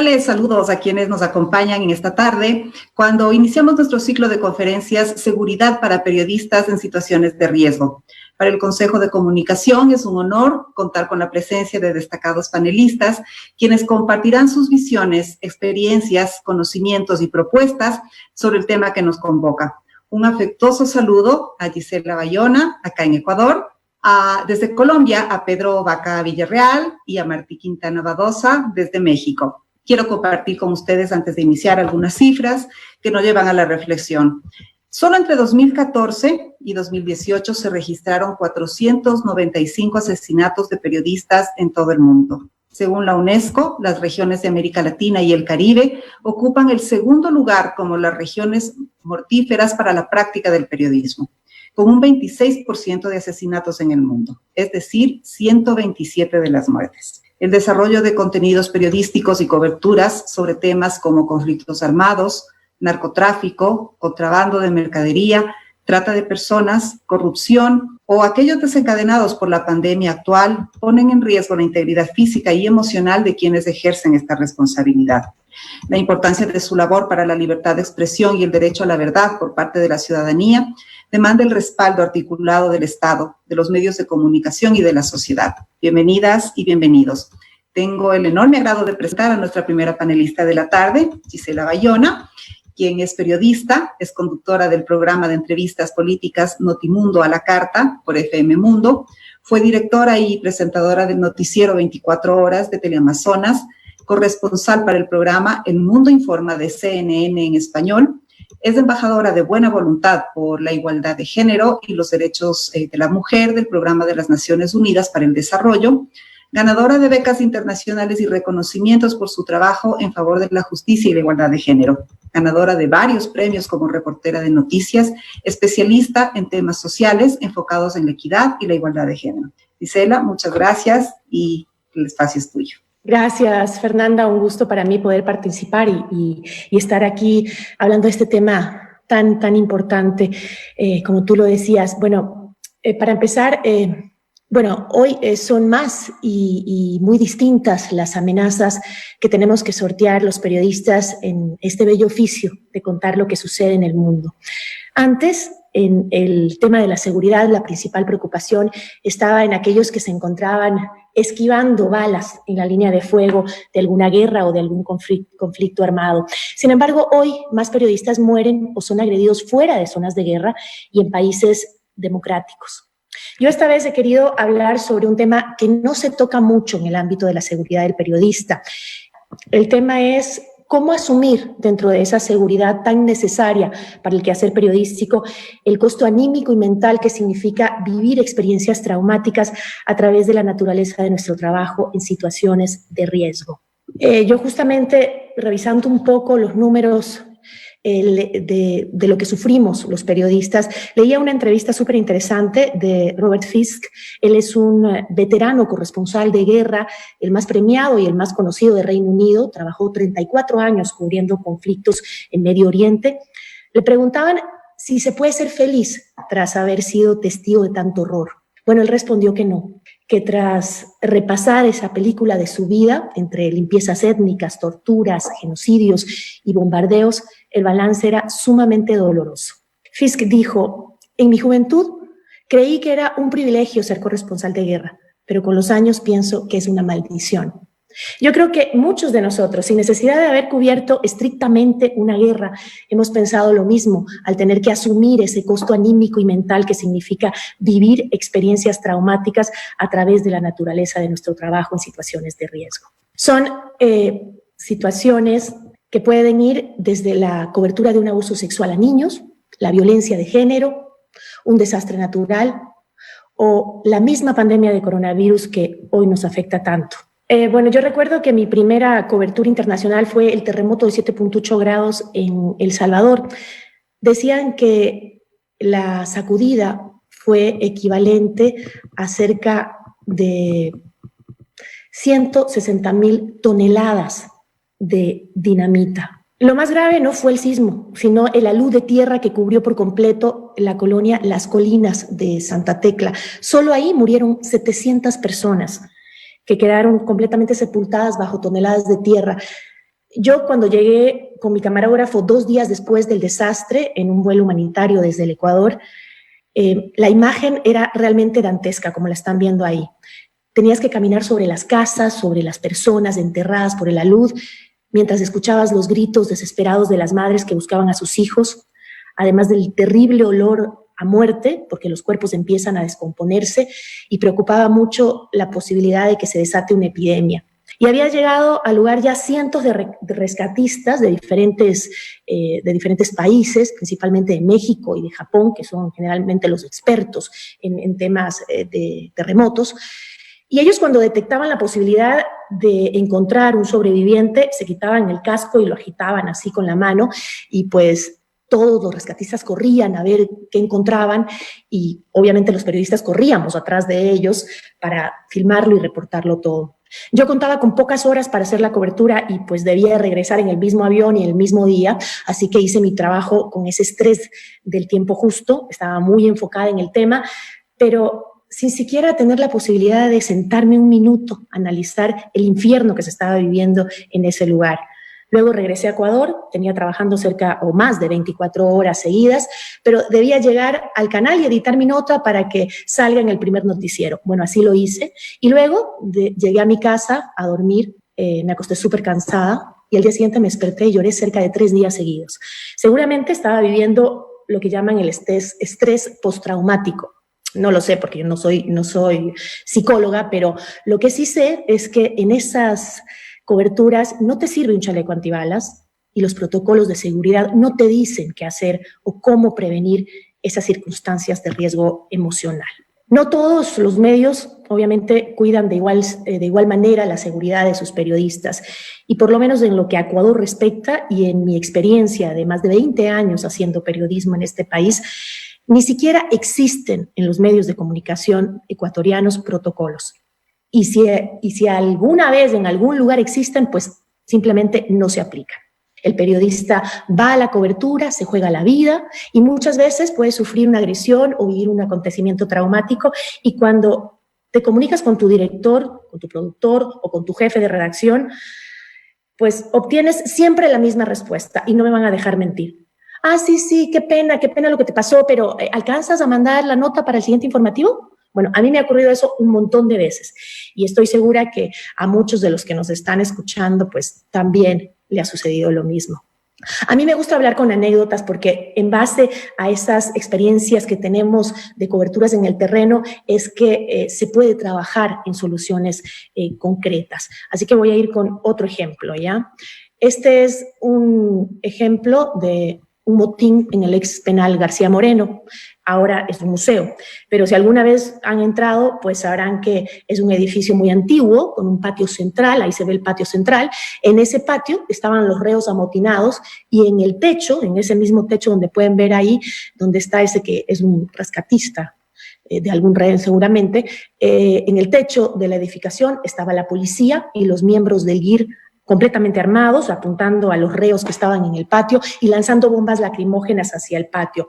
Cordiales saludos a quienes nos acompañan en esta tarde, cuando iniciamos nuestro ciclo de conferencias Seguridad para periodistas en situaciones de riesgo. Para el Consejo de Comunicación es un honor contar con la presencia de destacados panelistas, quienes compartirán sus visiones, experiencias, conocimientos y propuestas sobre el tema que nos convoca. Un afectuoso saludo a Gisela Bayona, acá en Ecuador, desde Colombia a Pedro Vaca Villarreal y a Martí Quintana Badosa desde México. Quiero compartir con ustedes antes de iniciar algunas cifras que nos llevan a la reflexión. Solo entre 2014 y 2018 se registraron 495 asesinatos de periodistas en todo el mundo. Según la UNESCO, las regiones de América Latina y el Caribe ocupan el segundo lugar como las regiones mortíferas para la práctica del periodismo, con un 26% de asesinatos en el mundo, es decir, 127 de las muertes. El desarrollo de contenidos periodísticos y coberturas sobre temas como conflictos armados, narcotráfico, contrabando de mercadería, trata de personas, corrupción o aquellos desencadenados por la pandemia actual ponen en riesgo la integridad física y emocional de quienes ejercen esta responsabilidad. La importancia de su labor para la libertad de expresión y el derecho a la verdad por parte de la ciudadanía demanda el respaldo articulado del Estado, de los medios de comunicación y de la sociedad. Bienvenidas y bienvenidos. Tengo el enorme agrado de presentar a nuestra primera panelista de la tarde, Gisela Bayona, quien es periodista, es conductora del programa de entrevistas políticas Notimundo a la Carta por FM Mundo, fue directora y presentadora del noticiero 24 Horas de Teleamazonas, corresponsal para el programa El Mundo Informa de CNN en español, es embajadora de buena voluntad por la igualdad de género y los derechos de la mujer del Programa de las Naciones Unidas para el Desarrollo, ganadora de becas internacionales y reconocimientos por su trabajo en favor de la justicia y la igualdad de género, ganadora de varios premios como reportera de noticias, especialista en temas sociales enfocados en la equidad y la igualdad de género. Gisela, muchas gracias y el espacio es tuyo. Gracias, Fernanda. Un gusto para mí poder participar y estar aquí hablando de este tema tan importante, como tú lo decías. Bueno, para empezar, hoy son más y muy distintas las amenazas que tenemos que sortear los periodistas en este bello oficio de contar lo que sucede en el mundo. Antes, en el tema de la seguridad, la principal preocupación estaba en aquellos que se encontraban esquivando balas en la línea de fuego de alguna guerra o de algún conflicto armado. Sin embargo, hoy más periodistas mueren o son agredidos fuera de zonas de guerra y en países democráticos. Yo esta vez he querido hablar sobre un tema que no se toca mucho en el ámbito de la seguridad del periodista. El tema es cómo asumir dentro de esa seguridad tan necesaria para el quehacer periodístico el costo anímico y mental que significa vivir experiencias traumáticas a través de la naturaleza de nuestro trabajo en situaciones de riesgo. Yo justamente revisando un poco los números de lo que sufrimos los periodistas, leía una entrevista súper interesante de Robert Fisk. Él es un veterano corresponsal de guerra, el más premiado y el más conocido de Reino Unido, trabajó 34 años cubriendo conflictos en Medio Oriente. Le preguntaban si se puede ser feliz tras haber sido testigo de tanto horror. Bueno, él respondió que no, que tras repasar esa película de su vida, entre limpiezas étnicas, torturas, genocidios y bombardeos, el balance era sumamente doloroso. Fisk dijo: en mi juventud creí que era un privilegio ser corresponsal de guerra, pero con los años pienso que es una maldición. Yo creo que muchos de nosotros, sin necesidad de haber cubierto estrictamente una guerra, hemos pensado lo mismo al tener que asumir ese costo anímico y mental que significa vivir experiencias traumáticas a través de la naturaleza de nuestro trabajo en situaciones de riesgo. Son situaciones que pueden ir desde la cobertura de un abuso sexual a niños, la violencia de género, un desastre natural o la misma pandemia de coronavirus que hoy nos afecta tanto. Yo recuerdo que mi primera cobertura internacional fue el terremoto de 7.8 grados en El Salvador. Decían que la sacudida fue equivalente a cerca de 160,000 toneladas de dinamita. Lo más grave no fue el sismo, sino el alud de tierra que cubrió por completo la colonia Las Colinas de Santa Tecla. Solo ahí murieron 700 personas que quedaron completamente sepultadas bajo toneladas de tierra. Yo cuando llegué con mi camarógrafo 2 días después del desastre en un vuelo humanitario desde el Ecuador, la imagen era realmente dantesca, como la están viendo ahí. Tenías que caminar sobre las casas, sobre las personas enterradas por el alud, mientras escuchabas los gritos desesperados de las madres que buscaban a sus hijos, además del terrible olor a muerte, porque los cuerpos empiezan a descomponerse, y preocupaba mucho la posibilidad de que se desate una epidemia. Y había llegado al lugar ya cientos de rescatistas de diferentes países, principalmente de México y de Japón, que son generalmente los expertos en temas de terremotos. Y ellos, cuando detectaban la posibilidad de encontrar un sobreviviente, se quitaban el casco y lo agitaban así con la mano, y pues todos los rescatistas corrían a ver qué encontraban, y obviamente los periodistas corríamos atrás de ellos para filmarlo y reportarlo todo. Yo contaba con pocas horas para hacer la cobertura y pues debía regresar en el mismo avión y el mismo día, así que hice mi trabajo con ese estrés del tiempo justo, estaba muy enfocada en el tema, pero sin siquiera tener la posibilidad de sentarme un minuto a analizar el infierno que se estaba viviendo en ese lugar. Luego regresé a Ecuador, tenía trabajando cerca o más de 24 horas seguidas, pero debía llegar al canal y editar mi nota para que salga en el primer noticiero. Bueno, así lo hice. Y luego llegué a mi casa a dormir, me acosté súper cansada y al día siguiente me desperté y lloré cerca de 3 días seguidos. Seguramente estaba viviendo lo que llaman el estrés postraumático. No lo sé porque yo no soy psicóloga, pero lo que sí sé es que en esas coberturas no te sirve un chaleco antibalas y los protocolos de seguridad no te dicen qué hacer o cómo prevenir esas circunstancias de riesgo emocional. No todos los medios, obviamente, cuidan de igual manera la seguridad de sus periodistas, y por lo menos en lo que a Ecuador respecta y en mi experiencia de más de 20 años haciendo periodismo en este país, ni siquiera existen en los medios de comunicación ecuatorianos protocolos. Y si alguna vez en algún lugar existen, pues simplemente no se aplican. El periodista va a la cobertura, se juega la vida y muchas veces puede sufrir una agresión o vivir un acontecimiento traumático, y cuando te comunicas con tu director, con tu productor o con tu jefe de redacción, pues obtienes siempre la misma respuesta y no me van a dejar mentir. Ah, sí, qué pena lo que te pasó, pero ¿alcanzas a mandar la nota para el siguiente informativo? Bueno, a mí me ha ocurrido eso un montón de veces y estoy segura que a muchos de los que nos están escuchando pues también le ha sucedido lo mismo. A mí me gusta hablar con anécdotas porque en base a esas experiencias que tenemos de coberturas en el terreno es que se puede trabajar en soluciones concretas. Así que voy a ir con otro ejemplo, ¿ya? Este es un ejemplo de un motín en el ex penal García Moreno. Ahora es un museo, pero si alguna vez han entrado, pues sabrán que es un edificio muy antiguo, con un patio central, ahí se ve el patio central. En ese patio estaban los reos amotinados y en el techo, en ese mismo techo donde pueden ver ahí, donde está ese que es un rescatista de algún rehén seguramente, en el techo de la edificación estaba la policía y los miembros del GIR completamente armados, apuntando a los reos que estaban en el patio y lanzando bombas lacrimógenas hacia el patio.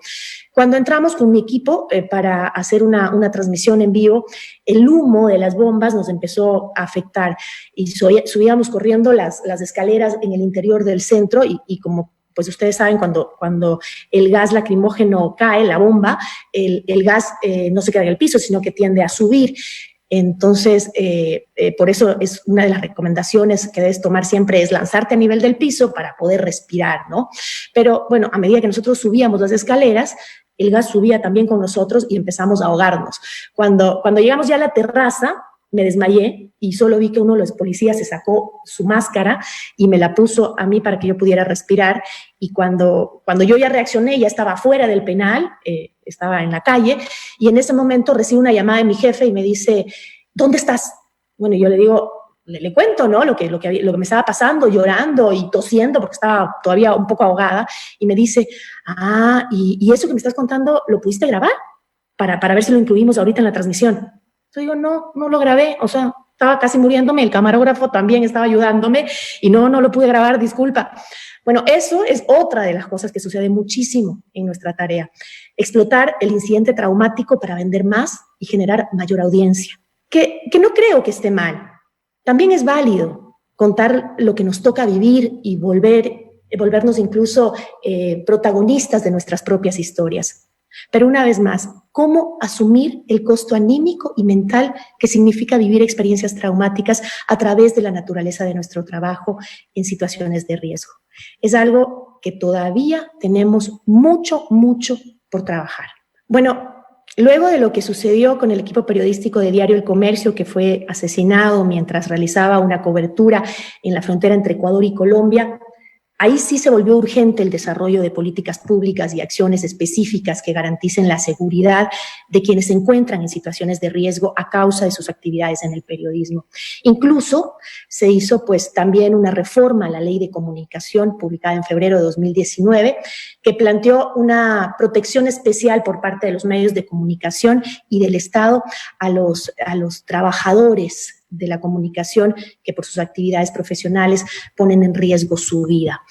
Cuando entramos con mi equipo para hacer una transmisión en vivo, el humo de las bombas nos empezó a afectar y subíamos corriendo las escaleras en el interior del centro y como pues ustedes saben, cuando el gas lacrimógeno cae, la bomba, el gas no se queda en el piso, sino que tiende a subir. Entonces, por eso es una de las recomendaciones que debes tomar siempre es lanzarte a nivel del piso para poder respirar, ¿no? Pero bueno, a medida que nosotros subíamos las escaleras, el gas subía también con nosotros y empezamos a ahogarnos. Cuando llegamos ya a la terraza, me desmayé y solo vi que uno de los policías se sacó su máscara y me la puso a mí para que yo pudiera respirar. Y cuando yo ya reaccioné, ya estaba fuera del penal, estaba en la calle, y en ese momento recibo una llamada de mi jefe y me dice, ¿dónde estás? Bueno, yo le digo, le cuento, ¿no? Lo que me estaba pasando, llorando y tosiendo porque estaba todavía un poco ahogada, y me dice, y eso que me estás contando, ¿lo pudiste grabar? Para ver si lo incluimos ahorita en la transmisión. Yo digo, no lo grabé, o sea, estaba casi muriéndome, el camarógrafo también estaba ayudándome y no lo pude grabar, disculpa. Bueno, eso es otra de las cosas que sucede muchísimo en nuestra tarea. Explotar el incidente traumático para vender más y generar mayor audiencia. Que no creo que esté mal, también es válido. contar lo que nos toca vivir y volvernos incluso protagonistas de nuestras propias historias. Pero una vez más, ¿cómo asumir el costo anímico y mental que significa vivir experiencias traumáticas a través de la naturaleza de nuestro trabajo en situaciones de riesgo? Es algo que todavía tenemos mucho por trabajar. Bueno, luego de lo que sucedió con el equipo periodístico de Diario El Comercio, que fue asesinado mientras realizaba una cobertura en la frontera entre Ecuador y Colombia, ahí sí se volvió urgente el desarrollo de políticas públicas y acciones específicas que garanticen la seguridad de quienes se encuentran en situaciones de riesgo a causa de sus actividades en el periodismo. Incluso se hizo pues también una reforma a la Ley de Comunicación publicada en febrero de 2019 que planteó una protección especial por parte de los medios de comunicación y del Estado a los trabajadores de la comunicación que por sus actividades profesionales ponen en riesgo su vida.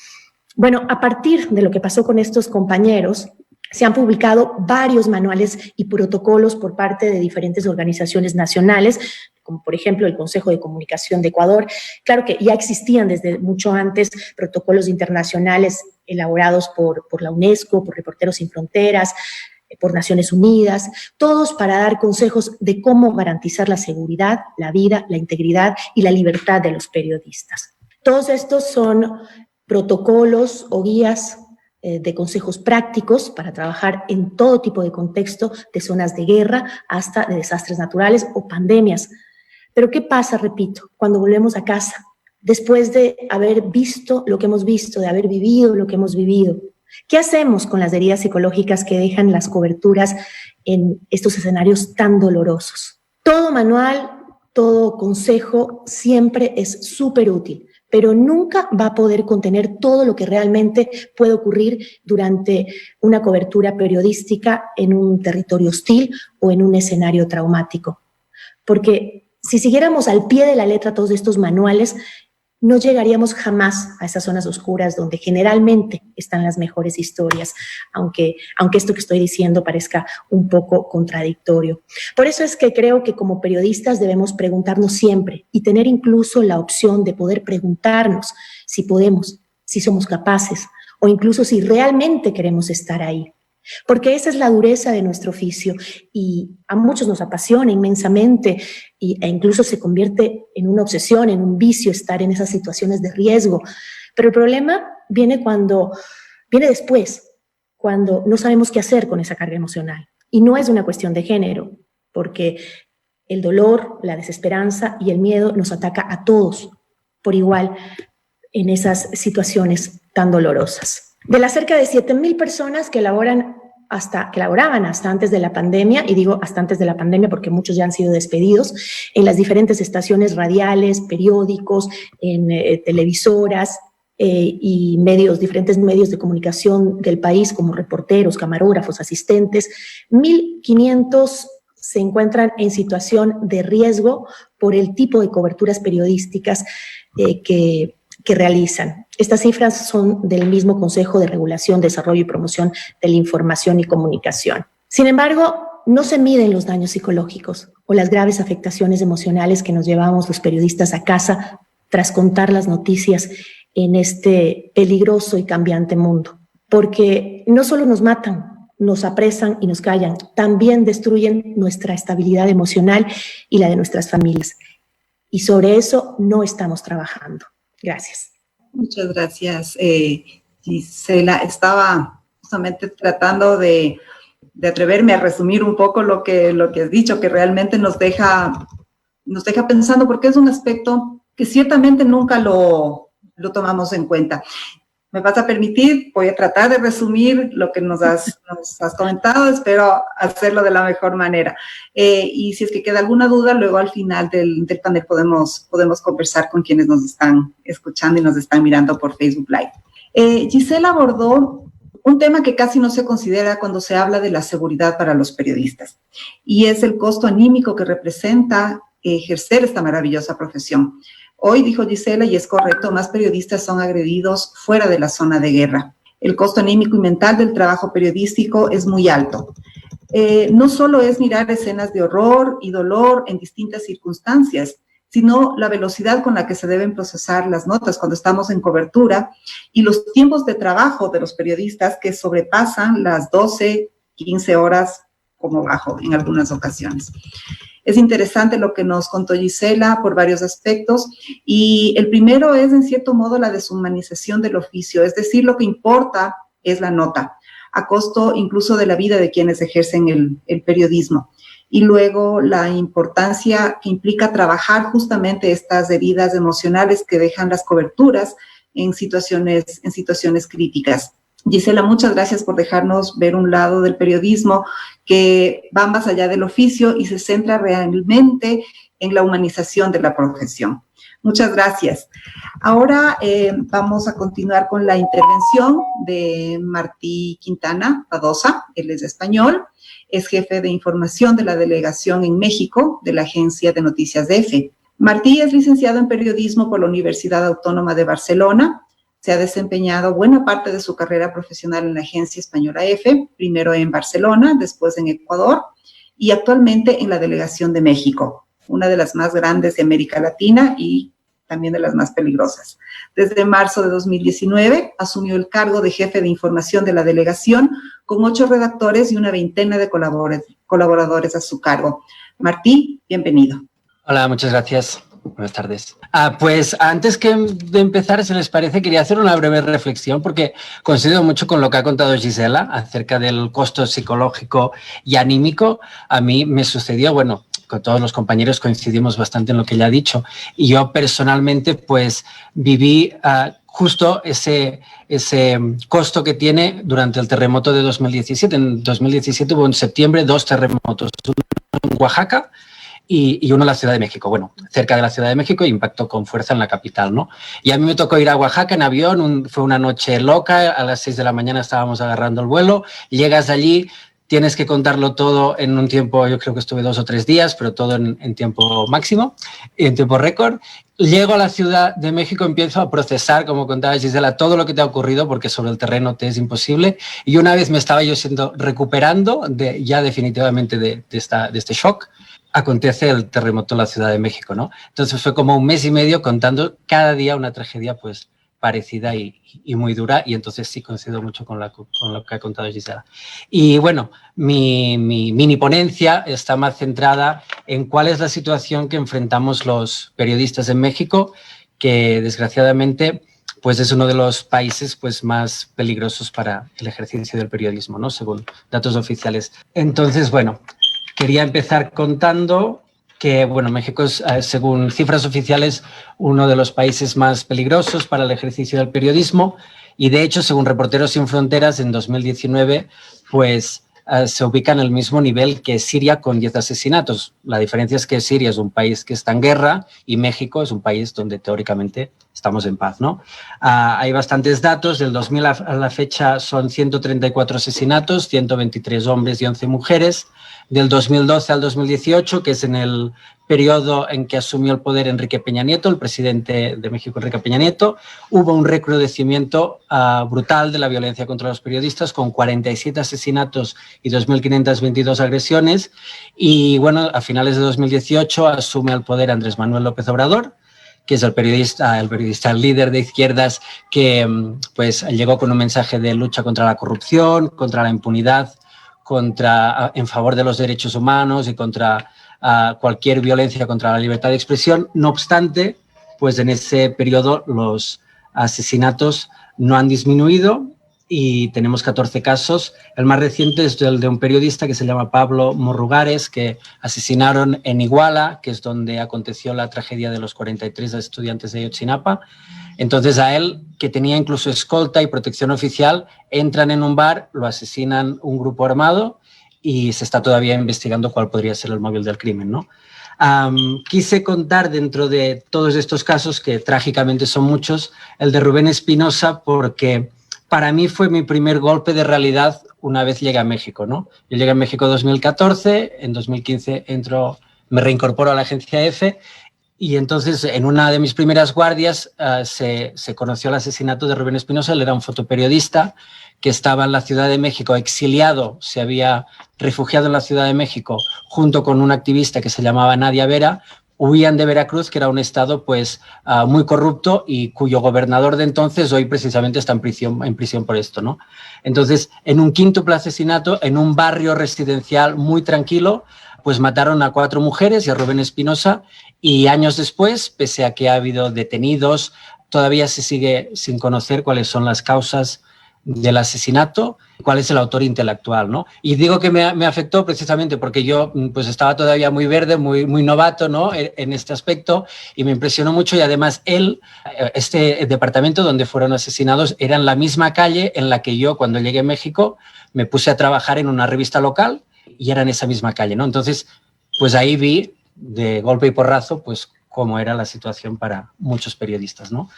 Bueno, a partir de lo que pasó con estos compañeros, se han publicado varios manuales y protocolos por parte de diferentes organizaciones nacionales, como por ejemplo el Consejo de Comunicación de Ecuador. Claro que ya existían desde mucho antes protocolos internacionales elaborados por la UNESCO, por Reporteros Sin Fronteras, por Naciones Unidas, todos para dar consejos de cómo garantizar la seguridad, la vida, la integridad y la libertad de los periodistas. Todos estos son protocolos o guías de consejos prácticos para trabajar en todo tipo de contexto, de zonas de guerra hasta de desastres naturales o pandemias. Pero ¿qué pasa, repito, cuando volvemos a casa? Después de haber visto lo que hemos visto, de haber vivido lo que hemos vivido, ¿qué hacemos con las heridas psicológicas que dejan las coberturas en estos escenarios tan dolorosos? Todo manual, todo consejo siempre es súper útil, pero nunca va a poder contener todo lo que realmente puede ocurrir durante una cobertura periodística en un territorio hostil o en un escenario traumático. Porque si siguiéramos al pie de la letra todos estos manuales, no llegaríamos jamás a esas zonas oscuras donde generalmente están las mejores historias, aunque esto que estoy diciendo parezca un poco contradictorio. Por eso es que creo que como periodistas debemos preguntarnos siempre y tener incluso la opción de poder preguntarnos si podemos, si somos capaces o incluso si realmente queremos estar ahí. Porque esa es la dureza de nuestro oficio y a muchos nos apasiona inmensamente e incluso se convierte en una obsesión, en un vicio estar en esas situaciones de riesgo. Pero el problema viene después, cuando no sabemos qué hacer con esa carga emocional. Y no es una cuestión de género, porque el dolor, la desesperanza y el miedo nos ataca a todos por igual en esas situaciones tan dolorosas. De las cerca de 7,000 personas que laboraban hasta antes de la pandemia, y digo hasta antes de la pandemia porque muchos ya han sido despedidos, en las diferentes estaciones radiales, periódicos, en televisoras y diferentes medios de comunicación del país, como reporteros, camarógrafos, asistentes, 1,500 se encuentran en situación de riesgo por el tipo de coberturas periodísticas que realizan. Estas cifras son del mismo Consejo de Regulación, Desarrollo y Promoción de la Información y Comunicación. Sin embargo, no se miden los daños psicológicos o las graves afectaciones emocionales que nos llevamos los periodistas a casa tras contar las noticias en este peligroso y cambiante mundo. Porque no solo nos matan, nos apresan y nos callan, también destruyen nuestra estabilidad emocional y la de nuestras familias. Y sobre eso no estamos trabajando. Gracias. Muchas gracias, Gisela. Estaba justamente tratando de atreverme a resumir un poco lo que has dicho, que realmente nos deja pensando, porque es un aspecto que ciertamente nunca lo tomamos en cuenta. Me vas a permitir, voy a tratar de resumir lo que nos has comentado, espero hacerlo de la mejor manera. Y si es que queda alguna duda, luego al final del panel podemos conversar con quienes nos están escuchando y nos están mirando por Facebook Live. Gisela abordó un tema que casi no se considera cuando se habla de la seguridad para los periodistas, y es el costo anímico que representa ejercer esta maravillosa profesión. Hoy, dijo Gisela, y es correcto, más periodistas son agredidos fuera de la zona de guerra. El costo anímico y mental del trabajo periodístico es muy alto. No solo es mirar escenas de horror y dolor en distintas circunstancias, sino la velocidad con la que se deben procesar las notas cuando estamos en cobertura y los tiempos de trabajo de los periodistas que sobrepasan las 12, 15 horas como bajo en algunas ocasiones. Es interesante lo que nos contó Gisela por varios aspectos y el primero es, en cierto modo, la deshumanización del oficio, es decir, lo que importa es la nota, a costo incluso de la vida de quienes ejercen el periodismo. Y luego la importancia que implica trabajar justamente estas heridas emocionales que dejan las coberturas en situaciones críticas. Gisela, muchas gracias por dejarnos ver un lado del periodismo que va más allá del oficio y se centra realmente en la humanización de la profesión. Muchas gracias. Ahora vamos a continuar con la intervención de Martí Quintana Padosa. Él es español, es jefe de información de la delegación en México de la agencia de noticias de EFE. Martí es licenciado en periodismo por la Universidad Autónoma de Barcelona. Se ha desempeñado buena parte de su carrera profesional en la agencia española EFE, primero en Barcelona, después en Ecuador y actualmente en la delegación de México, una de las más grandes de América Latina y también de las más peligrosas. Desde marzo de 2019 asumió el cargo de jefe de información de la delegación con 8 redactores y una veintena de colaboradores a su cargo. Martí, bienvenido. Hola, muchas gracias. Buenas tardes. Pues antes de empezar, si les parece, quería hacer una breve reflexión porque coincido mucho con lo que ha contado Gisela acerca del costo psicológico y anímico. A mí me sucedió, bueno, con todos los compañeros coincidimos bastante en lo que ella ha dicho y yo personalmente pues viví justo ese costo que tiene durante el terremoto de 2017. En 2017 hubo en septiembre 2 terremotos, uno en Oaxaca y uno en la Ciudad de México, bueno, cerca de la Ciudad de México, impactó con fuerza en la capital, ¿no? Y a mí me tocó ir a Oaxaca en avión, fue una noche loca, a las 6 de la mañana estábamos agarrando el vuelo, llegas allí, tienes que contarlo todo en un tiempo, yo creo que estuve 2 o 3 días, pero todo en tiempo máximo, en tiempo récord. Llego a la Ciudad de México, empiezo a procesar, como contaba Gisela, todo lo que te ha ocurrido, porque sobre el terreno te es imposible. Y una vez me estaba yo recuperando ya definitivamente de este shock, acontece el terremoto en la Ciudad de México, ¿no? Entonces fue como 1 mes y medio contando cada día una tragedia pues parecida y muy dura, y entonces sí coincido mucho con lo que ha contado Gisela. Y bueno, mi mini ponencia está más centrada en cuál es la situación que enfrentamos los periodistas en México, que desgraciadamente pues es uno de los países pues más peligrosos para el ejercicio del periodismo, ¿no? Según datos oficiales. Entonces, bueno, quería empezar contando que, bueno, México es, según cifras oficiales, uno de los países más peligrosos para el ejercicio del periodismo y, de hecho, según Reporteros Sin Fronteras, en 2019, pues se ubica en el mismo nivel que Siria con 10 asesinatos. La diferencia es que Siria es un país que está en guerra y México es un país donde teóricamente estamos en paz, ¿no? Hay bastantes datos. Del 2000 a la fecha son 134 asesinatos, 123 hombres y 11 mujeres. Del 2012 al 2018, que es en el periodo en que asumió el poder Enrique Peña Nieto, el presidente de México, Enrique Peña Nieto, hubo un recrudecimiento brutal de la violencia contra los periodistas, con 47 asesinatos y 2.522 agresiones. Y bueno, a finales de 2018 asume el poder Andrés Manuel López Obrador, que es el periodista líder de izquierdas que pues llegó con un mensaje de lucha contra la corrupción, contra la impunidad, en favor de los derechos humanos y contra cualquier violencia contra la libertad de expresión. No obstante, pues en ese periodo los asesinatos no han disminuido y tenemos 14 casos. El más reciente es el de un periodista que se llama Pablo Morrugares, que asesinaron en Iguala, que es donde aconteció la tragedia de los 43 estudiantes de Ayotzinapa. Entonces a él, que tenía incluso escolta y protección oficial, entran en un bar, lo asesinan un grupo armado y se está todavía investigando cuál podría ser el móvil del crimen, ¿no? Quise contar dentro de todos estos casos, que trágicamente son muchos, el de Rubén Espinosa, porque para mí fue mi primer golpe de realidad una vez llegué a México, ¿no? Yo llegué a México en 2014, en 2015 me reincorporo a la agencia EFE. Y entonces, en una de mis primeras guardias, se conoció el asesinato de Rubén Espinosa. Él era un fotoperiodista que estaba en la Ciudad de México, exiliado, se había refugiado en la Ciudad de México junto con una activista que se llamaba Nadia Vera, huían de Veracruz, que era un estado pues muy corrupto y cuyo gobernador de entonces hoy precisamente está en prisión por esto, ¿no? Entonces, en un quíntuple asesinato, en un barrio residencial muy tranquilo, pues mataron a 4 mujeres y a Rubén Espinosa, y años después, pese a que ha habido detenidos, todavía se sigue sin conocer cuáles son las causas del asesinato, cuál es el autor intelectual, ¿no? Y digo que me afectó precisamente porque yo pues estaba todavía muy verde, muy novato, ¿no? En este aspecto, y me impresionó mucho. Y además este departamento donde fueron asesinados era en la misma calle en la que yo, cuando llegué a México, me puse a trabajar en una revista local y era en esa misma calle, ¿no? Entonces, pues ahí vi de golpe y porrazo pues cómo era la situación para muchos periodistas, ¿no?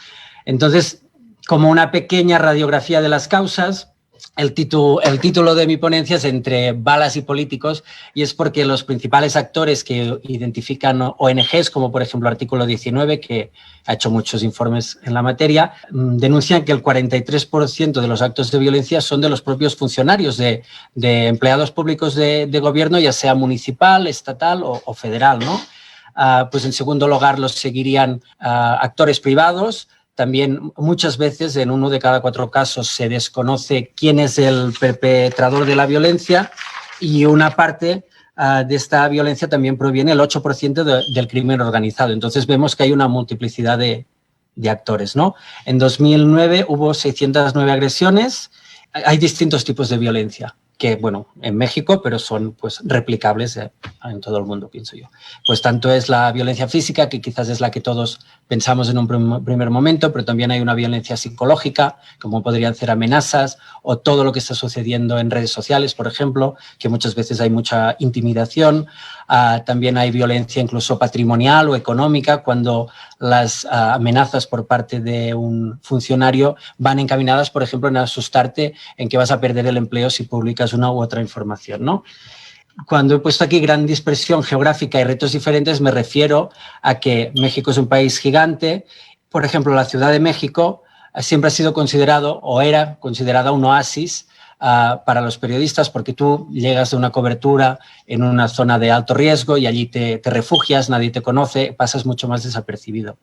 Entonces, como una pequeña radiografía de las causas, el título de mi ponencia es Entre balas y políticos, y es porque los principales actores que identifican ONGs, como por ejemplo Artículo 19, que ha hecho muchos informes en la materia, denuncian que el 43% de los actos de violencia son de los propios funcionarios, de empleados públicos de gobierno, ya sea municipal, estatal o federal, ¿no? Pues en segundo lugar los seguirían actores privados. También muchas veces, en 1 de cada 4 casos, se desconoce quién es el perpetrador de la violencia, y una parte de esta violencia también proviene, el 8%, del crimen organizado. Entonces vemos que hay una multiplicidad de actores, ¿no? En 2009 hubo 609 agresiones. Hay distintos tipos de violencia que, bueno, en México, pero son pues replicables en todo el mundo, pienso yo. Pues tanto es la violencia física, que quizás es la que todos pensamos en un primer momento, pero también hay una violencia psicológica, como podrían ser amenazas, o todo lo que está sucediendo en redes sociales, por ejemplo, que muchas veces hay mucha intimidación. También hay violencia incluso patrimonial o económica, cuando las amenazas por parte de un funcionario van encaminadas, por ejemplo, en asustarte en que vas a perder el empleo si publicas una u otra información, ¿no? Cuando he puesto aquí gran dispersión geográfica y retos diferentes, me refiero a que México es un país gigante. Por ejemplo, la Ciudad de México siempre ha sido considerado, o era considerada, un oasis para los periodistas, porque tú llegas de una cobertura en una zona de alto riesgo y allí te refugias, nadie te conoce, pasas mucho más desapercibido.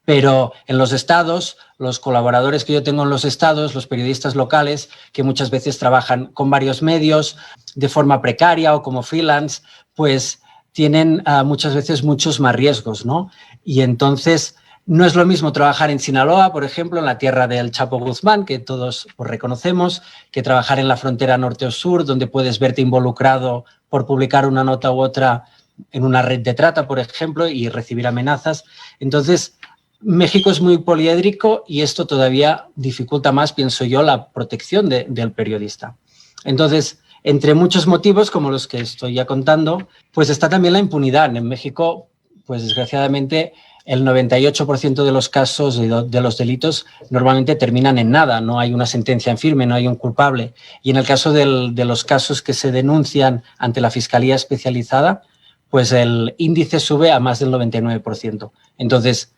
Pero en los estados, los colaboradores que yo tengo en los estados, los periodistas locales, que muchas veces trabajan con varios medios de forma precaria o como freelance, pues tienen muchas veces muchos más riesgos, ¿no? Y entonces no es lo mismo trabajar en Sinaloa, por ejemplo, en la tierra del Chapo Guzmán, que todos pues reconocemos, que trabajar en la frontera norte o sur, donde puedes verte involucrado por publicar una nota u otra en una red de trata, por ejemplo, y recibir amenazas. Entonces, México es muy poliédrico y esto todavía dificulta más, pienso yo, la protección del periodista. Entonces, entre muchos motivos, como los que estoy ya contando, pues está también la impunidad. En México, pues desgraciadamente, el 98% de los casos de los delitos normalmente terminan en nada, no hay una sentencia en firme, no hay un culpable. Y en el caso de los casos que se denuncian ante la Fiscalía Especializada, pues el índice sube a más del 99%. Entonces,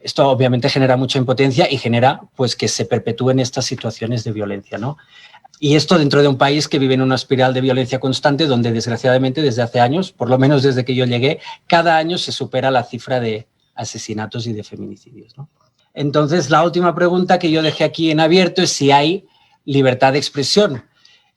esto obviamente genera mucha impotencia y genera pues que se perpetúen estas situaciones de violencia, ¿no? Y esto dentro de un país que vive en una espiral de violencia constante, donde desgraciadamente desde hace años, por lo menos desde que yo llegué, cada año se supera la cifra de asesinatos y de feminicidios, ¿no? Entonces, la última pregunta que yo dejé aquí en abierto es si hay libertad de expresión.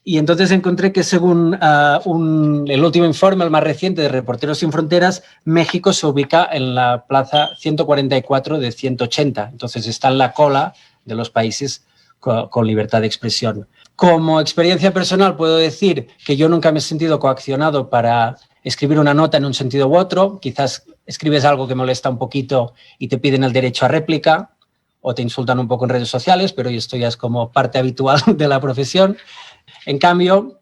Y entonces encontré que según el último informe, el más reciente de Reporteros Sin Fronteras, México se ubica en la plaza 144 de 180. Entonces está en la cola de los países con libertad de expresión. Como experiencia personal puedo decir que yo nunca me he sentido coaccionado para escribir una nota en un sentido u otro. Quizás escribes algo que molesta un poquito y te piden el derecho a réplica o te insultan un poco en redes sociales, pero esto ya es como parte habitual de la profesión. En cambio,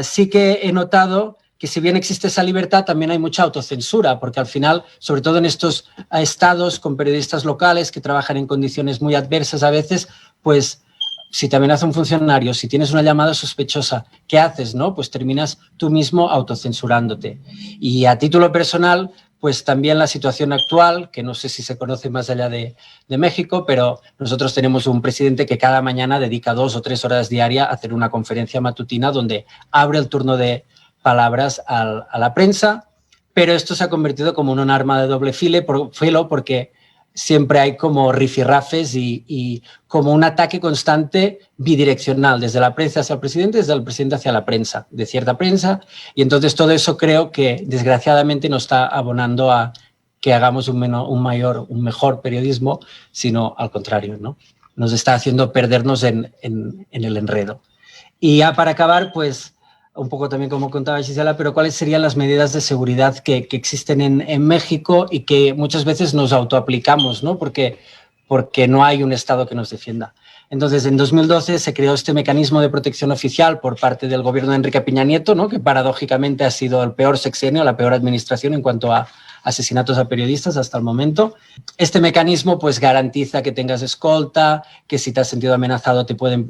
sí que he notado que si bien existe esa libertad, también hay mucha autocensura, porque al final, sobre todo en estos estados con periodistas locales que trabajan en condiciones muy adversas a veces, pues si te amenaza un funcionario, si tienes una llamada sospechosa, ¿qué haces, no? Pues terminas tú mismo autocensurándote. Y a título personal, pues también la situación actual, que no sé si se conoce más allá de México, pero nosotros tenemos un presidente que cada mañana dedica 2 o 3 horas diarias a hacer una conferencia matutina donde abre el turno de palabras a la prensa, pero esto se ha convertido como en un arma de doble filo porque siempre hay como rifirrafes y como un ataque constante bidireccional, desde la prensa hacia el presidente, desde el presidente hacia la prensa, de cierta prensa, y entonces todo eso creo que desgraciadamente no está abonando a que hagamos un mejor periodismo, sino al contrario, ¿no? Nos está haciendo perdernos en el enredo. Y ya para acabar, pues un poco también como contaba Gisela, pero cuáles serían las medidas de seguridad que existen en México y que muchas veces nos autoaplicamos, ¿no? Porque no hay un Estado que nos defienda. Entonces, en 2012 se creó este mecanismo de protección oficial por parte del gobierno de Enrique Peña Nieto, ¿no? Que paradójicamente ha sido el peor sexenio, la peor administración en cuanto a asesinatos a periodistas hasta el momento. Este mecanismo pues garantiza que tengas escolta, que si te has sentido amenazado te pueden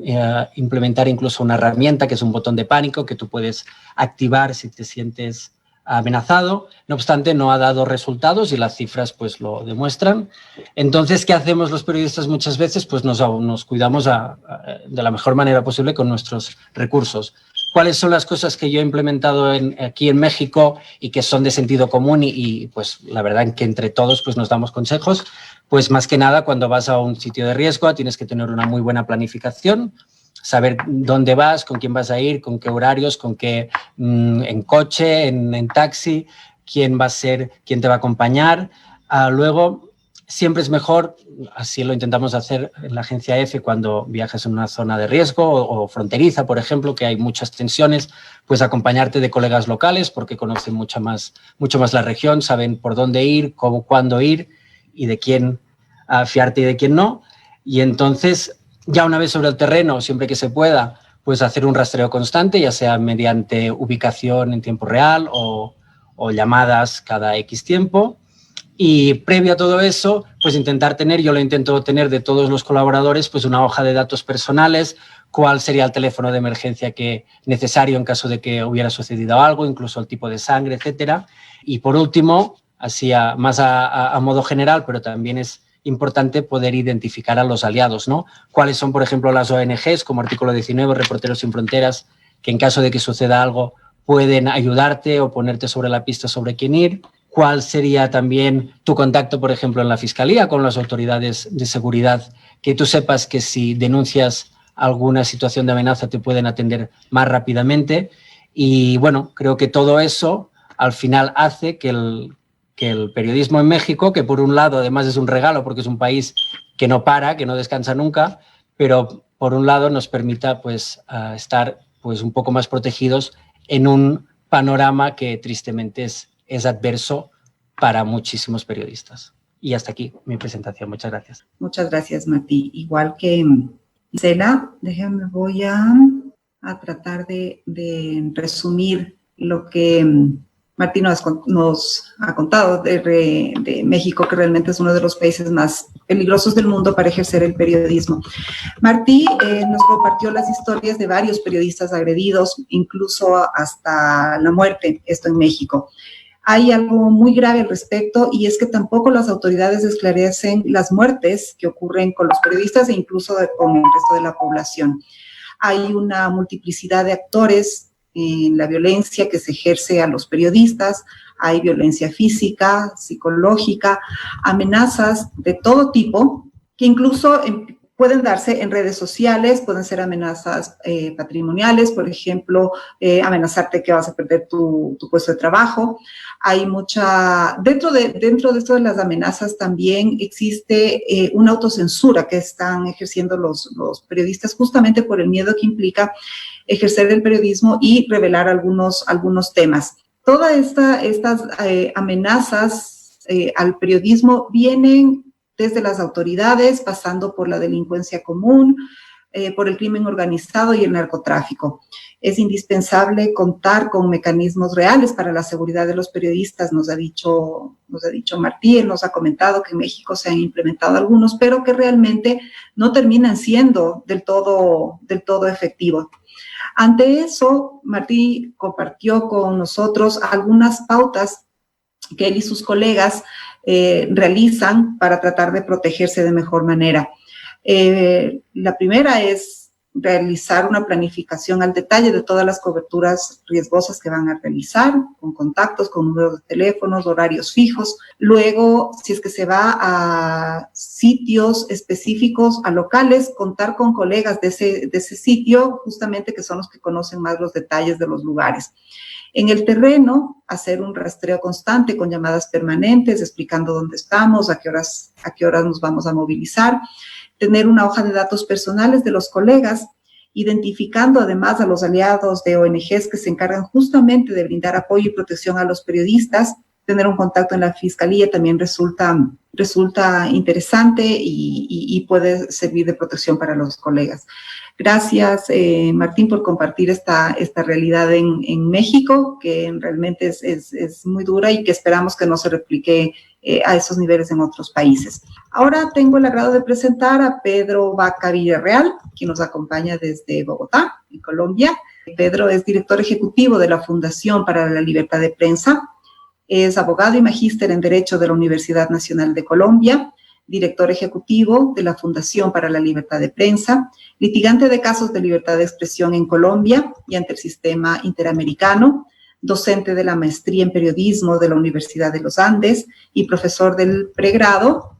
implementar incluso una herramienta que es un botón de pánico que tú puedes activar si te sientes amenazado. No obstante, no ha dado resultados y las cifras pues lo demuestran. Entonces, ¿qué hacemos los periodistas muchas veces? Pues nos cuidamos de la mejor manera posible con nuestros recursos. ¿Cuáles son las cosas que yo he implementado aquí en México y que son de sentido común y pues la verdad que entre todos pues nos damos consejos? Pues más que nada cuando vas a un sitio de riesgo tienes que tener una muy buena planificación, saber dónde vas, con quién vas a ir, con qué horarios, con qué en coche, en taxi, quién va a ser, quién te va a acompañar. Luego, siempre es mejor, así lo intentamos hacer en la agencia EFE cuando viajas en una zona de riesgo o fronteriza, por ejemplo, que hay muchas tensiones, pues acompañarte de colegas locales porque conocen mucho más la región, saben por dónde ir, cómo, cuándo ir y de quién fiarte y de quién no. Y entonces, ya una vez sobre el terreno, siempre que se pueda, pues hacer un rastreo constante, ya sea mediante ubicación en tiempo real o llamadas cada X tiempo. Y previo a todo eso, pues intentar tener, yo lo intento tener de todos los colaboradores, pues una hoja de datos personales, cuál sería el teléfono de emergencia que necesario en caso de que hubiera sucedido algo, incluso el tipo de sangre, etcétera. Y por último, así más a modo general, pero también es importante poder identificar a los aliados, ¿no? Cuáles son, por ejemplo, las ONGs como Artículo 19, Reporteros Sin Fronteras, que en caso de que suceda algo pueden ayudarte o ponerte sobre la pista sobre quién ir. ¿Cuál sería también tu contacto, por ejemplo, en la Fiscalía con las autoridades de seguridad? Que tú sepas que si denuncias alguna situación de amenaza te pueden atender más rápidamente. Y bueno, creo que todo eso al final hace que el periodismo en México, que por un lado además es un regalo porque es un país que no para, que no descansa nunca, pero por un lado nos permita pues estar pues un poco más protegidos en un panorama que tristemente es adverso para muchísimos periodistas. Y hasta aquí mi presentación. Muchas gracias. Muchas gracias, Martí. Igual que Gisela, voy a tratar de resumir lo que Martí nos ha contado de México, que realmente es uno de los países más peligrosos del mundo para ejercer el periodismo. Martí nos compartió las historias de varios periodistas agredidos, incluso hasta la muerte, esto en México. Hay algo muy grave al respecto y es que tampoco las autoridades esclarecen las muertes que ocurren con los periodistas e incluso con el resto de la población. Hay una multiplicidad de actores en la violencia que se ejerce a los periodistas. Hay violencia física, psicológica, amenazas de todo tipo que incluso pueden darse en redes sociales, pueden ser amenazas patrimoniales, por ejemplo, amenazarte que vas a perder tu puesto de trabajo. Hay dentro de esto de las amenazas también existe una autocensura que están ejerciendo los periodistas justamente por el miedo que implica ejercer el periodismo y revelar algunos temas. Todas estas amenazas al periodismo vienen desde las autoridades, pasando por la delincuencia común, por el crimen organizado y el narcotráfico. Es indispensable contar con mecanismos reales para la seguridad de los periodistas, nos ha dicho Martí, él nos ha comentado que en México se han implementado algunos, pero que realmente no terminan siendo del todo efectivos. Ante eso, Martí compartió con nosotros algunas pautas que él y sus colegas realizan para tratar de protegerse de mejor manera. La primera es realizar una planificación al detalle de todas las coberturas riesgosas que van a realizar, con contactos, con números de teléfonos, horarios fijos. Luego, si es que se va a sitios específicos, a locales, contar con colegas de ese sitio, justamente que son los que conocen más los detalles de los lugares. En el terreno, hacer un rastreo constante con llamadas permanentes, explicando dónde estamos, a qué horas nos vamos a movilizar. Tener una hoja de datos personales de los colegas, identificando además a los aliados de ONGs que se encargan justamente de brindar apoyo y protección a los periodistas. Tener un contacto en la fiscalía también resulta interesante y puede servir de protección para los colegas. Gracias, Martín, por compartir esta realidad en México, que realmente es muy dura y que esperamos que no se replique a esos niveles en otros países. Ahora tengo el agrado de presentar a Pedro Vaca Villarreal, quien nos acompaña desde Bogotá, en Colombia. Pedro es director ejecutivo de la Fundación para la Libertad de Prensa. Es abogado y magíster en Derecho de la Universidad Nacional de Colombia, director ejecutivo de la Fundación para la Libertad de Prensa, litigante de casos de libertad de expresión en Colombia y ante el sistema interamericano, docente de la maestría en periodismo de la Universidad de los Andes y profesor del pregrado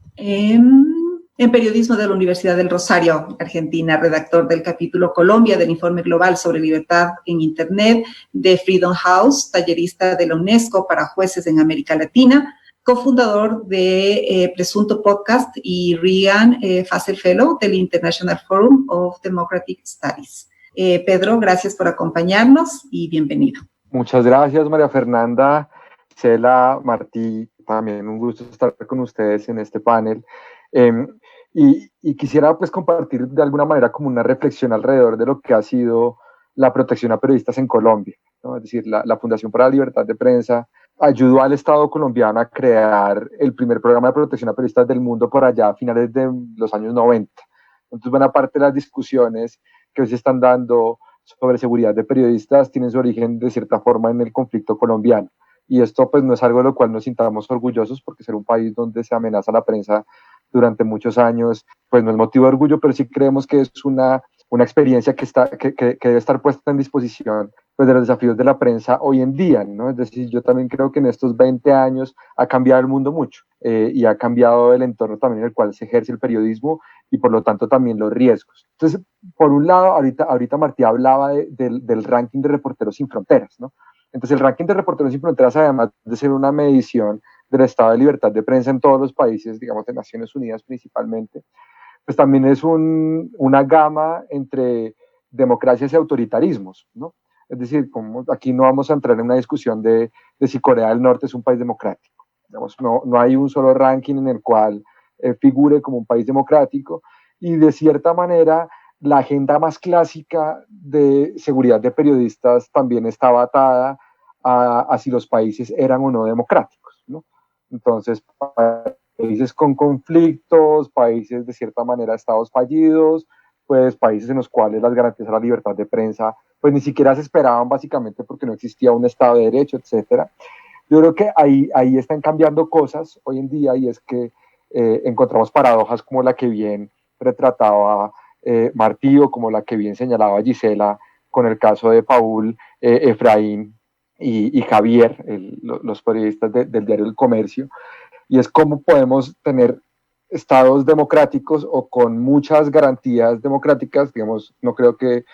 en periodismo de la Universidad del Rosario, Argentina, redactor del capítulo Colombia del Informe Global sobre Libertad en Internet de Freedom House, tallerista de la UNESCO para jueces en América Latina, cofundador de Presunto Podcast y Regan Fassel Fellow del International Forum of Democratic Studies. Pedro, gracias por acompañarnos y bienvenido. Muchas gracias, María Fernanda, Cela, Martí, también un gusto estar con ustedes en este panel. Y quisiera pues compartir de alguna manera como una reflexión alrededor de lo que ha sido la protección a periodistas en Colombia, ¿no? Es decir, la Fundación para la Libertad de Prensa ayudó al Estado colombiano a crear el primer programa de protección a periodistas del mundo por allá a finales de los años 90. Entonces, buena parte de las discusiones que hoy se están dando sobre seguridad de periodistas tienen su origen de cierta forma en el conflicto colombiano. Y esto pues no es algo de lo cual nos sintamos orgullosos, porque ser un país donde se amenaza la prensa durante muchos años, pues no es motivo de orgullo, pero sí creemos que es una experiencia que debe estar puesta en disposición pues, de los desafíos de la prensa hoy en día, ¿no? Es decir, yo también creo que en estos 20 años ha cambiado el mundo mucho y ha cambiado el entorno también en el cual se ejerce el periodismo y por lo tanto también los riesgos. Entonces, por un lado, ahorita Martí hablaba del ranking de Reporteros Sin Fronteras, ¿no? Entonces, el ranking de Reporteros Sin Fronteras, además de ser una medición del estado de libertad de prensa en todos los países, digamos, de Naciones Unidas principalmente, pues también es una gama entre democracias y autoritarismos, ¿no? Es decir, como aquí no vamos a entrar en una discusión de si Corea del Norte es un país democrático. Digamos, no hay un solo ranking en el cual figure como un país democrático, y de cierta manera la agenda más clásica de seguridad de periodistas también estaba atada a si los países eran o no democráticos, ¿no? Entonces, países con conflictos, países de cierta manera estados fallidos, pues países en los cuales las garantías a la libertad de prensa pues ni siquiera se esperaban básicamente porque no existía un Estado de Derecho, etcétera. Yo creo que ahí están cambiando cosas hoy en día, y es que encontramos paradojas como la que bien retrataba Martí, o como la que bien señalaba Gisela con el caso de Paul, Efraín y Javier, los periodistas del diario El Comercio, y es cómo podemos tener estados democráticos o con muchas garantías democráticas. Digamos, no creo que,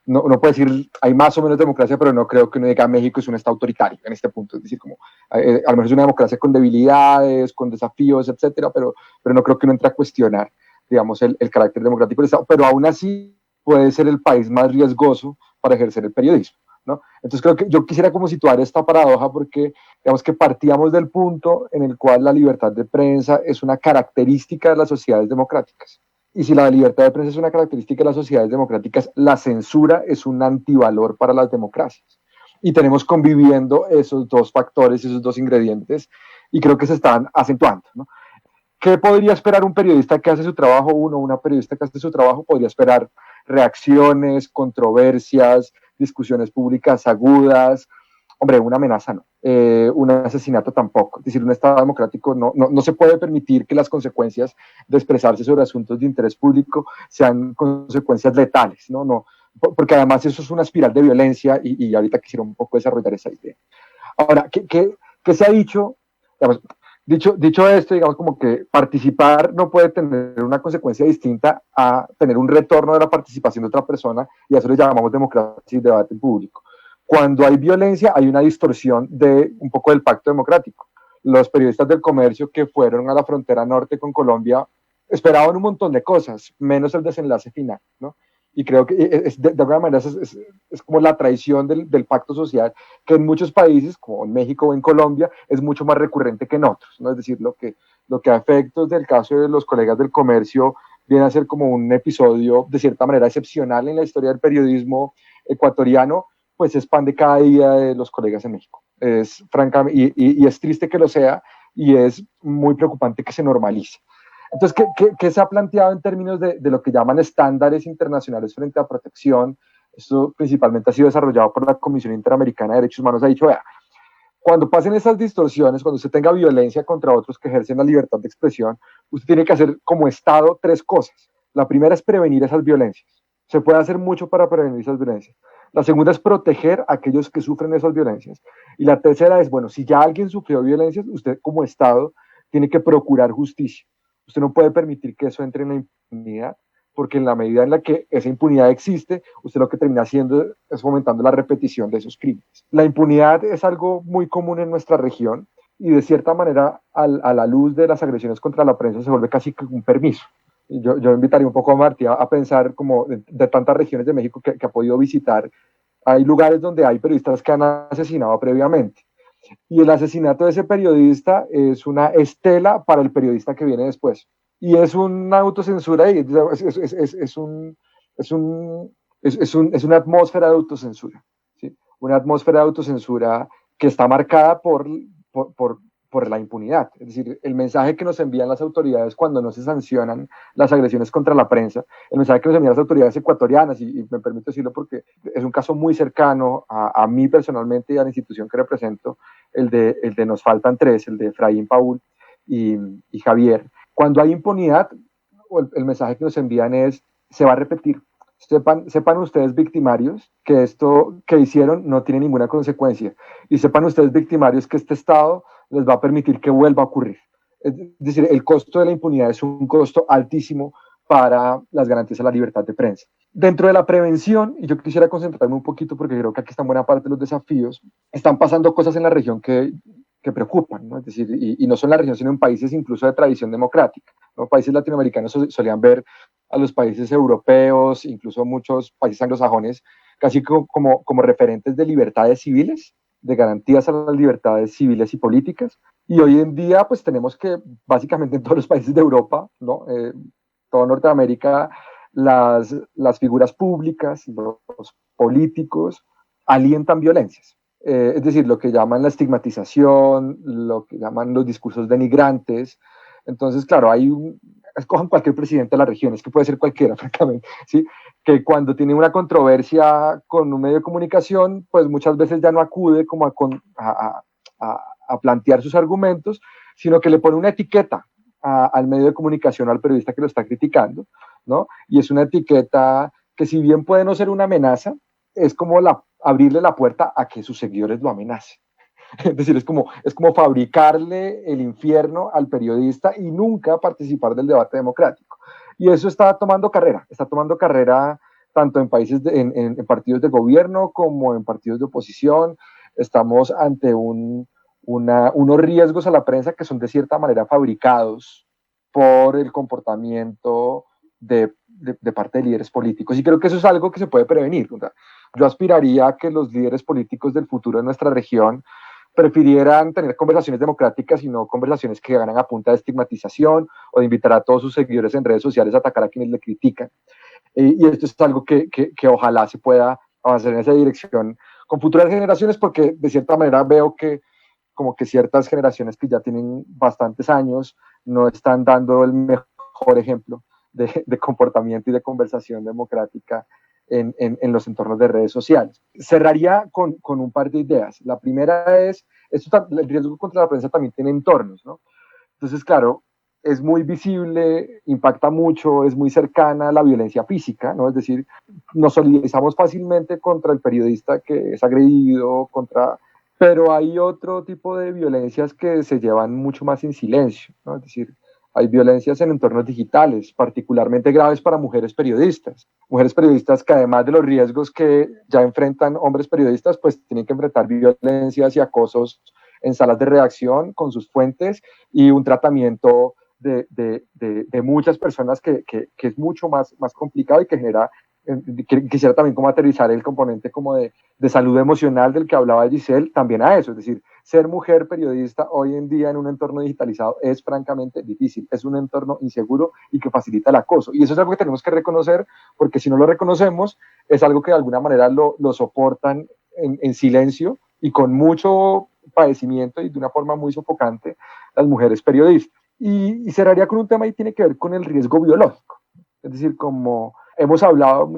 no puedo decir hay más o menos democracia, pero no creo que uno diga México es un estado autoritario en este punto. Es decir, como a lo mejor es una democracia con debilidades, con desafíos, etcétera, pero no creo que uno entre a cuestionar, digamos, el carácter democrático del Estado, pero aún así puede ser el país más riesgoso para ejercer el periodismo, ¿no? Entonces creo que yo quisiera como situar esta paradoja, porque digamos que partíamos del punto en el cual la libertad de prensa es una característica de las sociedades democráticas. Y si la libertad de prensa es una característica de las sociedades democráticas, la censura es un antivalor para las democracias. Y tenemos conviviendo esos dos factores, esos dos ingredientes, y creo que se están acentuando, ¿no? ¿Qué podría esperar un periodista que hace su trabajo? Una periodista que hace su trabajo podría esperar reacciones, controversias, discusiones públicas agudas, hombre, una amenaza no, un asesinato tampoco. Es decir, un Estado democrático no se puede permitir que las consecuencias de expresarse sobre asuntos de interés público sean consecuencias letales, ¿no? Porque además eso es una espiral de violencia y ahorita quisiera un poco desarrollar esa idea. Ahora, ¿qué se ha dicho? Digamos, dicho esto, digamos como que participar no puede tener una consecuencia distinta a tener un retorno de la participación de otra persona, y a eso le llamamos democracia y debate público. Cuando hay violencia hay una distorsión de un poco del pacto democrático. Los periodistas del comercio que fueron a la frontera norte con Colombia esperaban un montón de cosas, menos el desenlace final, ¿no? Y creo que de alguna manera es como la traición del pacto social, que en muchos países, como en México o en Colombia, es mucho más recurrente que en otros, ¿no? Es decir, lo que a efectos del caso de los colegas del comercio viene a ser como un episodio de cierta manera excepcional en la historia del periodismo ecuatoriano, pues es pan de cada día de los colegas en México. Es francamente, y es triste que lo sea, y es muy preocupante que se normalice. Entonces, ¿qué se ha planteado en términos de lo que llaman estándares internacionales frente a protección? Esto principalmente ha sido desarrollado por la Comisión Interamericana de Derechos Humanos. Ha dicho, vea, cuando pasen esas distorsiones, cuando usted tenga violencia contra otros que ejercen la libertad de expresión, usted tiene que hacer como Estado 3 cosas. La primera es prevenir esas violencias. Se puede hacer mucho para prevenir esas violencias. La segunda es proteger a aquellos que sufren esas violencias. Y la tercera es, bueno, si ya alguien sufrió violencias, usted como Estado tiene que procurar justicia. Usted no puede permitir que eso entre en la impunidad, porque en la medida en la que esa impunidad existe, usted lo que termina haciendo es fomentando la repetición de esos crímenes. La impunidad es algo muy común en nuestra región y de cierta manera a la luz de las agresiones contra la prensa se vuelve casi un permiso. Yo invitaría un poco a Martí a pensar como de tantas regiones de México que ha podido visitar, hay lugares donde hay periodistas que han asesinado previamente. Y el asesinato de ese periodista es una estela para el periodista que viene después. Y es una autocensura, y es una atmósfera de autocensura, ¿sí? Una atmósfera de autocensura que está marcada por la impunidad. Es decir, el mensaje que nos envían las autoridades cuando no se sancionan las agresiones contra la prensa, el mensaje que nos envían las autoridades ecuatorianas, y me permito decirlo porque es un caso muy cercano a mí personalmente y a la institución que represento, el de Nos Faltan Tres, el de Efraín, Paul y Javier. Cuando hay impunidad, el mensaje que nos envían es, se va a repetir. Sepan ustedes, victimarios, que esto que hicieron no tiene ninguna consecuencia. Y sepan ustedes, victimarios, que este Estado les va a permitir que vuelva a ocurrir. Es decir, el costo de la impunidad es un costo altísimo para las garantías a la libertad de prensa. Dentro de la prevención, y yo quisiera concentrarme un poquito porque creo que aquí están buena parte de los desafíos, están pasando cosas en la región que preocupan, ¿no? Es decir, y no solo en la región, sino en países incluso de tradición democrática, ¿no? Países latinoamericanos solían ver a los países europeos, incluso muchos países anglosajones, casi como referentes de libertades civiles, de garantías a las libertades civiles y políticas. Y hoy en día, pues tenemos que, básicamente en todos los países de Europa, ¿no? Toda Norteamérica, las figuras públicas, los políticos, alientan violencias. Es decir, lo que llaman la estigmatización, lo que llaman los discursos denigrantes. Entonces, claro, escojan cualquier presidente de la región, es que puede ser cualquiera, francamente, ¿sí? Que cuando tiene una controversia con un medio de comunicación, pues muchas veces ya no acude como a plantear sus argumentos, sino que le pone una etiqueta al medio de comunicación, al periodista que lo está criticando, ¿no? Y es una etiqueta que, si bien puede no ser una amenaza, es como abrirle la puerta a que sus seguidores lo amenacen. Es decir, es como fabricarle el infierno al periodista y nunca participar del debate democrático. Y eso está tomando carrera tanto en países, en partidos de gobierno como en partidos de oposición. Estamos ante unos riesgos a la prensa que son de cierta manera fabricados por el comportamiento de parte de líderes políticos. Y creo que eso es algo que se puede prevenir. Yo aspiraría a que los líderes políticos del futuro de nuestra región prefirieran tener conversaciones democráticas y no conversaciones que ganan a punta de estigmatización o de invitar a todos sus seguidores en redes sociales a atacar a quienes le critican. Y esto es algo que ojalá se pueda avanzar en esa dirección con futuras generaciones, porque de cierta manera veo que como que ciertas generaciones que ya tienen bastantes años no están dando el mejor ejemplo de comportamiento y de conversación democrática en los entornos de redes sociales. Cerraría con un par de ideas. La primera es, el riesgo contra la prensa también tiene entornos, ¿no? Entonces, claro, es muy visible, impacta mucho, es muy cercana a la violencia física, ¿no? Es decir, nos solidarizamos fácilmente contra el periodista que es agredido, pero hay otro tipo de violencias que se llevan mucho más en silencio, ¿no? Es decir, hay violencias en entornos digitales, particularmente graves para mujeres periodistas que además de los riesgos que ya enfrentan hombres periodistas, pues tienen que enfrentar violencias y acosos en salas de redacción con sus fuentes y un tratamiento de muchas personas que es mucho más complicado y que genera, quisiera también como aterrizar el componente como de salud emocional del que hablaba Giselle también a eso, es decir, ser mujer periodista hoy en día en un entorno digitalizado es francamente difícil, es un entorno inseguro y que facilita el acoso, y eso es algo que tenemos que reconocer, porque si no lo reconocemos, es algo que de alguna manera lo soportan en silencio y con mucho padecimiento y de una forma muy sofocante las mujeres periodistas. Y cerraría con un tema y tiene que ver con el riesgo biológico. Es decir, como hemos hablado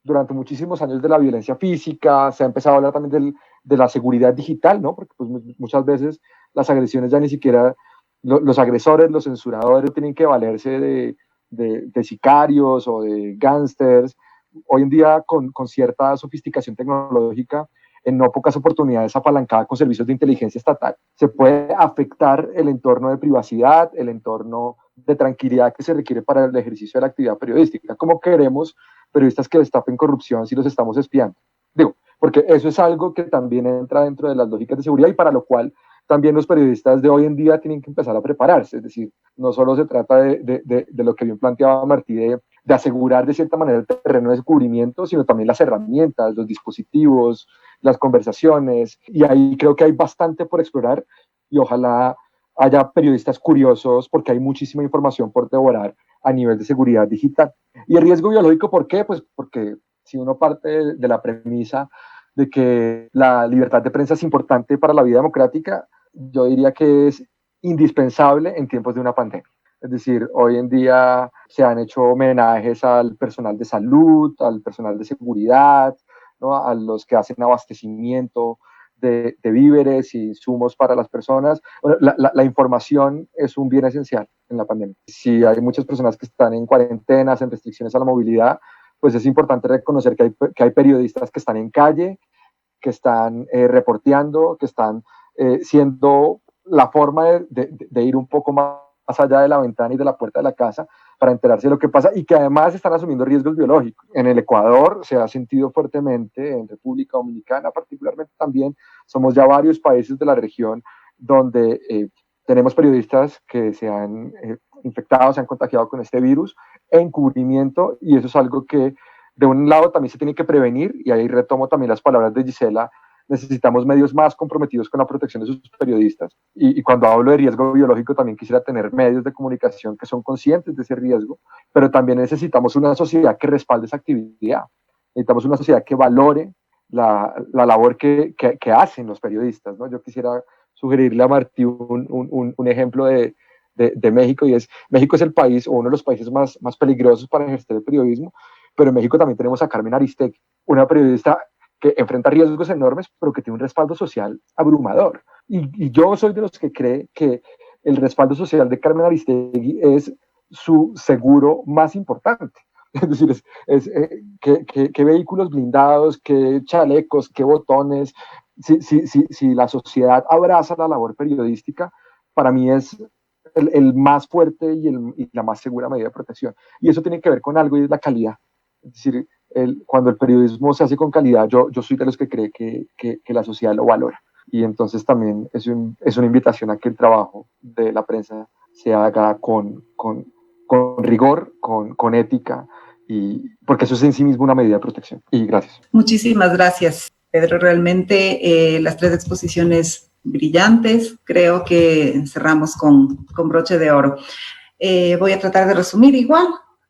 durante muchísimos años de la violencia física, se ha empezado a hablar también de la seguridad digital, ¿no? Porque pues, muchas veces las agresiones ya ni siquiera, los agresores, los censuradores tienen que valerse de sicarios o de gángsters. Hoy en día, con cierta sofisticación tecnológica, en no pocas oportunidades apalancada con servicios de inteligencia estatal, se puede afectar el entorno de privacidad, el entorno de tranquilidad que se requiere para el ejercicio de la actividad periodística. ¿Cómo queremos periodistas que destapen corrupción si los estamos espiando? Digo, porque eso es algo que también entra dentro de las lógicas de seguridad y para lo cual también los periodistas de hoy en día tienen que empezar a prepararse. Es decir, no solo se trata de lo que bien planteaba Martí, de asegurar de cierta manera el terreno de descubrimiento, sino también las herramientas, los dispositivos, las conversaciones, y ahí creo que hay bastante por explorar y ojalá haya periodistas curiosos porque hay muchísima información por devorar a nivel de seguridad digital. Y el riesgo biológico, ¿por qué? Pues porque si uno parte de la premisa de que la libertad de prensa es importante para la vida democrática, yo diría que es indispensable en tiempos de una pandemia. Es decir, hoy en día se han hecho homenajes al personal de salud, al personal de seguridad, ¿no? A los que hacen abastecimiento de víveres y insumos para las personas. Bueno, la información es un bien esencial en la pandemia. Si hay muchas personas que están en cuarentenas, en restricciones a la movilidad, pues es importante reconocer que hay periodistas que están en calle, que están reporteando, que están siendo la forma de ir un poco más allá de la ventana y de la puerta de la casa para enterarse de lo que pasa y que además están asumiendo riesgos biológicos. En el Ecuador se ha sentido fuertemente, en República Dominicana particularmente también, somos ya varios países de la región donde tenemos periodistas que se han infectado, se han contagiado con este virus en cubrimiento y eso es algo que de un lado también se tiene que prevenir y ahí retomo también las palabras de Gisela. Necesitamos medios más comprometidos con la protección de sus periodistas. Y cuando hablo de riesgo biológico, también quisiera tener medios de comunicación que son conscientes de ese riesgo, pero también necesitamos una sociedad que respalde esa actividad. Necesitamos una sociedad que valore la labor que hacen los periodistas, ¿no? Yo quisiera sugerirle a Martí un ejemplo de México, y es, México es el país, o uno de los países más peligrosos para ejercer el periodismo, pero en México también tenemos a Carmen Aristegui, una periodista que enfrenta riesgos enormes, pero que tiene un respaldo social abrumador. Y yo soy de los que cree que el respaldo social de Carmen Aristegui es su seguro más importante. Es decir, qué vehículos blindados, qué chalecos, qué botones. Si la sociedad abraza la labor periodística, para mí es el más fuerte y la más segura medida de protección. Y eso tiene que ver con algo y es la calidad. Es decir, cuando el periodismo se hace con calidad, yo soy de los que cree que la sociedad lo valora. Y entonces también es una invitación a que el trabajo de la prensa se haga con rigor, con ética, porque eso es en sí mismo una medida de protección. Y gracias. Muchísimas gracias, Pedro. Realmente las tres exposiciones brillantes, creo que cerramos con broche de oro. Voy a tratar de resumir igual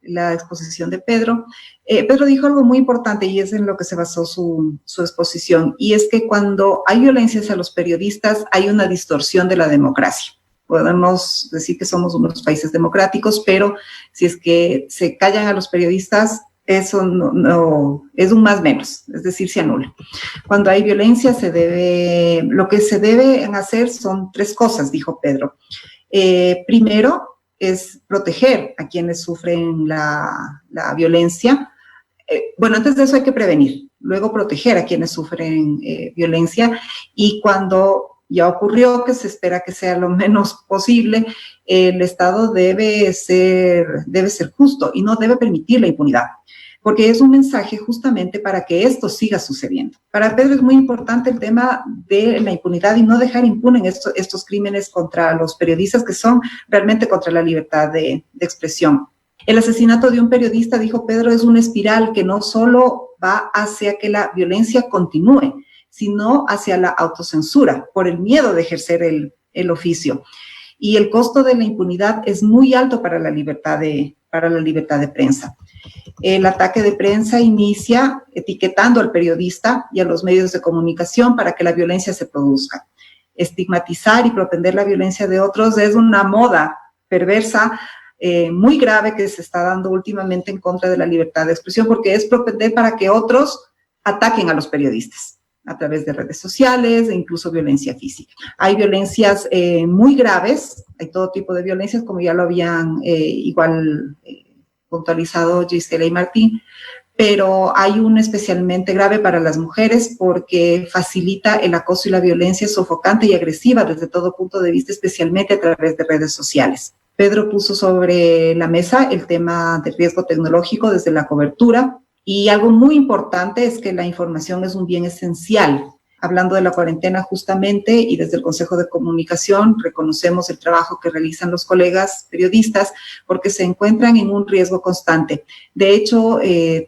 la exposición de Pedro. Pedro dijo algo muy importante y es en lo que se basó su exposición, y es que cuando hay violencia hacia los periodistas hay una distorsión de la democracia. Podemos decir que somos unos países democráticos, pero si es que se callan a los periodistas, eso no es un más menos, es decir, se anula. Cuando hay violencia lo que se deben hacer son 3 cosas, dijo Pedro. Primero es proteger a quienes sufren la violencia. Bueno, antes de eso hay que prevenir, luego proteger a quienes sufren violencia, y cuando ya ocurrió, que se espera que sea lo menos posible, el Estado debe ser justo y no debe permitir la impunidad, porque es un mensaje justamente para que esto siga sucediendo. Para Pedro es muy importante el tema de la impunidad y no dejar impunes estos crímenes contra los periodistas, que son realmente contra la libertad de expresión. El asesinato de un periodista, dijo Pedro, es una espiral que no solo va hacia que la violencia continúe, sino hacia la autocensura, por el miedo de ejercer el oficio. Y el costo de la impunidad es muy alto para la libertad de prensa. El ataque de prensa inicia etiquetando al periodista y a los medios de comunicación para que la violencia se produzca. Estigmatizar y propender la violencia de otros es una moda perversa muy grave que se está dando últimamente en contra de la libertad de expresión, porque es propender para que otros ataquen a los periodistas a través de redes sociales e incluso violencia física. Hay violencias muy graves, hay todo tipo de violencias, como ya lo habían puntualizado Gisela y Martín, pero hay una especialmente grave para las mujeres porque facilita el acoso y la violencia sofocante y agresiva desde todo punto de vista, especialmente a través de redes sociales. Pedro puso sobre la mesa el tema del riesgo tecnológico desde la cobertura, y algo muy importante es que la información es un bien esencial. Hablando de la cuarentena justamente, y desde el Consejo de Comunicación reconocemos el trabajo que realizan los colegas periodistas porque se encuentran en un riesgo constante. De hecho,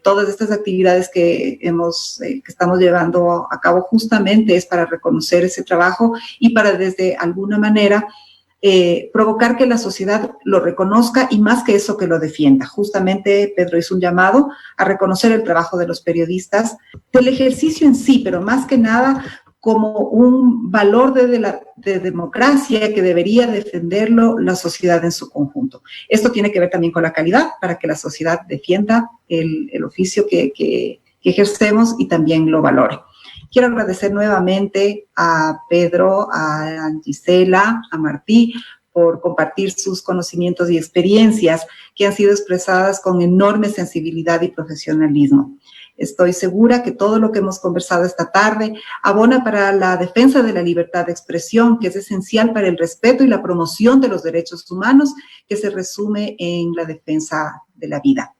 todas estas actividades que estamos llevando a cabo justamente es para reconocer ese trabajo y para desde alguna manera provocar que la sociedad lo reconozca y más que eso que lo defienda. Justamente Pedro hizo un llamado a reconocer el trabajo de los periodistas, del ejercicio en sí, pero más que nada como un valor de democracia que debería defenderlo la sociedad en su conjunto. Esto tiene que ver también con la calidad, para que la sociedad defienda el oficio que ejercemos y también lo valore. Quiero agradecer nuevamente a Pedro, a Gisela, a Martí, por compartir sus conocimientos y experiencias que han sido expresadas con enorme sensibilidad y profesionalismo. Estoy segura que todo lo que hemos conversado esta tarde abona para la defensa de la libertad de expresión, que es esencial para el respeto y la promoción de los derechos humanos, que se resume en la defensa de la vida.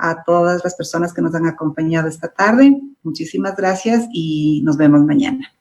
A todas las personas que nos han acompañado esta tarde, muchísimas gracias y nos vemos mañana.